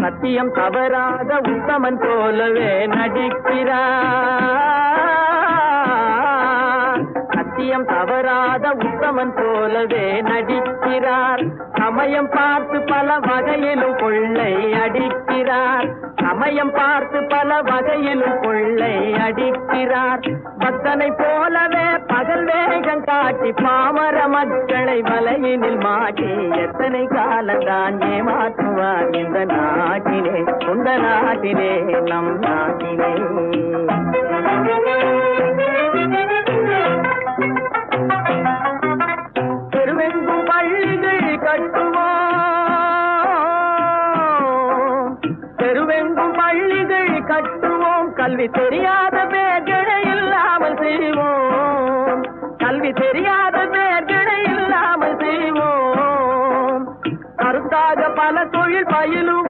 சத்தியம் தவறாத உத்தமன் போலவே நடிக்கிறார். சத்தியம் தவறாத உத்தமன் போலவே நடிக்கிறார். சமயம் பார்த்து பல வகையிலும் கொள்ளை அடிக்கிறார். சமயம் பார்த்து பல வகையிலும் கொள்ளை அடிக்கிறார். பக்தனை போலவே பகல் வேகம் காட்டி பாமர மக்களை வலையினில் மாட்டி எத்தனை காலந்தான் ஏமாற்றுவார் இந்த நாட்டிலே, சொந்த நாட்டிலே, நம் நாட்டிலே. தெருவெங்கும் பள்ளிகள் கட்டுவோம், தெருவெங்கும் பள்ளிகள் கட்டுவோம். கல்வி தெரியாத பேர்களை இல்லாமல் செய்வோம், கல்வி தெரியாத பேர்களை இல்லாமல் செய்வோம். கருத்தாக பல தொழில் பயிலும்